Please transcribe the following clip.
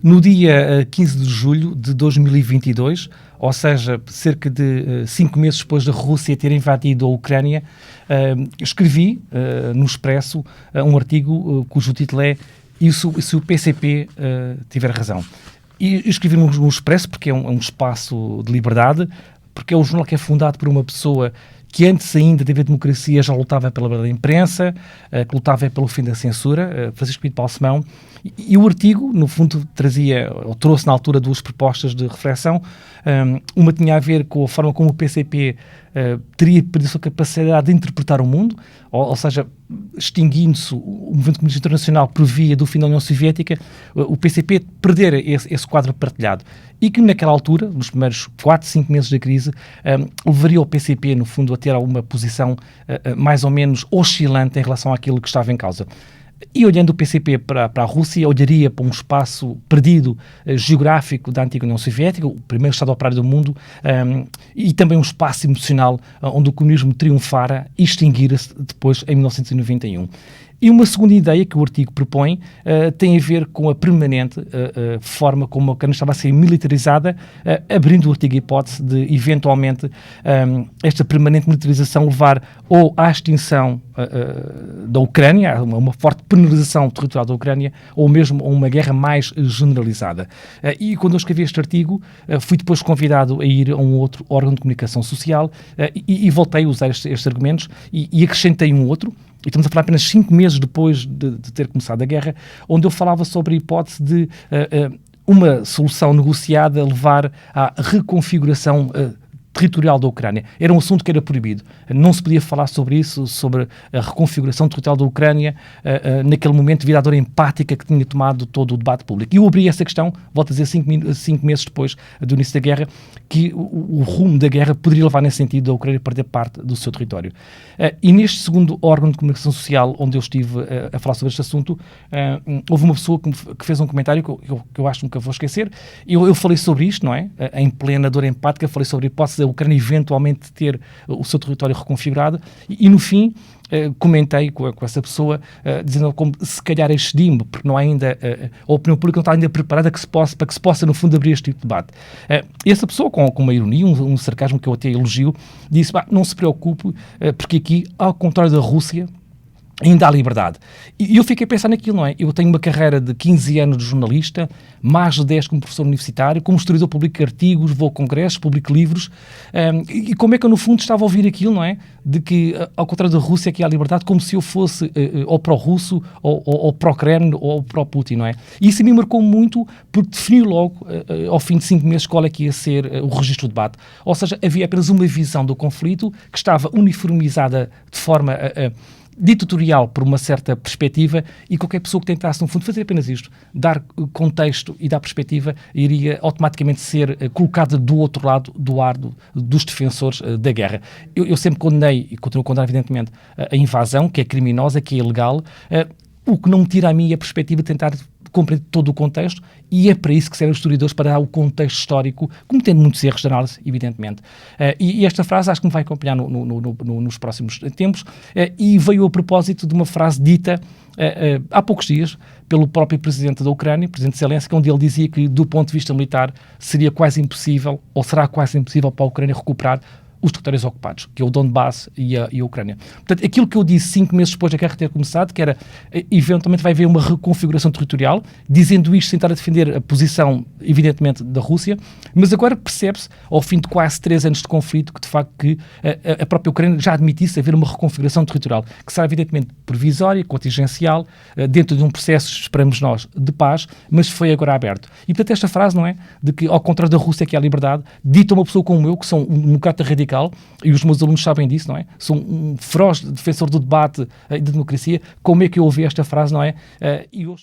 No dia 15 de julho de 2022, ou seja, cerca de 5 meses depois da Rússia ter invadido a Ucrânia, escrevi no Expresso um artigo cujo título é "E se o PCP tiver razão?". E escrevi no Expresso porque é um espaço de liberdade, porque é um jornal que é fundado por uma pessoa que antes ainda de haver democracia já lutava pela liberdade da imprensa, que lutava pelo fim da censura, Francisco Pinto Balsemão, e o artigo, no fundo, trouxe na altura duas propostas de reflexão. Uma tinha a ver com a forma como o PCP teria perdido a sua capacidade de interpretar o mundo, ou seja, extinguindo-se o movimento comunista internacional por via do fim da União Soviética, o PCP perder esse quadro partilhado. E que naquela altura, nos primeiros 4, 5 meses da crise, levaria o PCP, no fundo, a ter alguma posição mais ou menos oscilante em relação àquilo que estava em causa. E olhando o PCP para a Rússia, olharia para um espaço perdido geográfico da antiga União Soviética, o primeiro Estado operário do mundo, e também um espaço emocional onde o comunismo triunfara e extinguira-se depois em 1991. E uma segunda ideia que o artigo propõe tem a ver com a permanente forma como a Ucrânia estava a ser militarizada, abrindo o artigo a hipótese de, eventualmente, esta permanente militarização levar ou à extinção da Ucrânia, a uma forte penalização territorial da Ucrânia, ou mesmo a uma guerra mais generalizada. E quando eu escrevi este artigo, fui depois convidado a ir a um outro órgão de comunicação social e voltei a usar estes argumentos e acrescentei um outro. E estamos a falar apenas 5 meses depois de ter começado a guerra, onde eu falava sobre a hipótese de uma solução negociada levar à reconfiguração territorial da Ucrânia. Era um assunto que era proibido. Não se podia falar sobre isso, sobre a reconfiguração territorial da Ucrânia, naquele momento, devido à dor empática que tinha tomado todo o debate público. E eu abri essa questão, volto a dizer, 5 meses depois do início da guerra, que o rumo da guerra poderia levar nesse sentido da Ucrânia perder parte do seu território. E neste segundo órgão de comunicação social, onde eu estive a falar sobre este assunto, houve uma pessoa que fez um comentário que eu acho que nunca vou esquecer. Eu falei sobre isto, não é? Em plena dor empática, falei sobre a hipótese da Ucrânia eventualmente ter o seu território reconfigurado e no fim comentei com essa pessoa dizendo como se calhar excedi-me porque não há ainda a opinião pública não está ainda preparada para que se possa no fundo abrir este tipo de debate. E essa pessoa com uma ironia, um sarcasmo que eu até elogio, disse, não se preocupe porque aqui, ao contrário da Rússia, ainda há liberdade. E eu fiquei a pensar naquilo, não é? Eu tenho uma carreira de 15 anos de jornalista, mais de 10 como professor universitário, como historiador publico artigos, vou a congressos, publico livros, e como é que eu no fundo estava a ouvir aquilo, não é? De que, ao contrário da Rússia, aqui há liberdade, como se eu fosse ou pró-russo, ou pró-Kremlin, ou pró-Putin, não é? E isso me marcou muito, porque definiu logo, ao fim de 5 meses, qual é que ia ser o registro do debate. Ou seja, havia apenas uma visão do conflito que estava uniformizada de forma ditatorial por uma certa perspectiva e qualquer pessoa que tentasse, no fundo, fazer apenas isto, dar contexto e dar perspectiva, iria automaticamente ser colocada do outro lado do ar dos defensores da guerra. Eu sempre condenei, e continuo a condenar, evidentemente, a invasão, que é criminosa, que é ilegal, o que não me tira a mim a perspectiva de tentar compreender todo o contexto, e é para isso que servem os historiadores, para dar o contexto histórico, cometendo muitos erros de análise, evidentemente. E esta frase acho que me vai acompanhar nos próximos tempos, e veio a propósito de uma frase dita há poucos dias pelo próprio presidente da Ucrânia, presidente Zelensky, onde ele dizia que, do ponto de vista militar, seria quase impossível, ou será quase impossível para a Ucrânia recuperar os territórios ocupados, que é o Donbass e a Ucrânia. Portanto, aquilo que eu disse 5 meses depois da guerra ter começado, que era, eventualmente vai haver uma reconfiguração territorial, dizendo isto sem estar a defender a posição, evidentemente, da Rússia, mas agora percebe-se, ao fim de quase 3 anos de conflito, que de facto que a própria Ucrânia já admitisse haver uma reconfiguração territorial, que será evidentemente provisória, contingencial, dentro de um processo, esperamos nós, de paz, mas foi agora aberto. E portanto esta frase, não é, de que ao contrário da Rússia que há liberdade, dita uma pessoa como eu, que sou um democrata radical, e os meus alunos sabem disso, não é? Sou um feroz defensor do debate e da democracia. Como é que eu ouvi esta frase, não é? E eu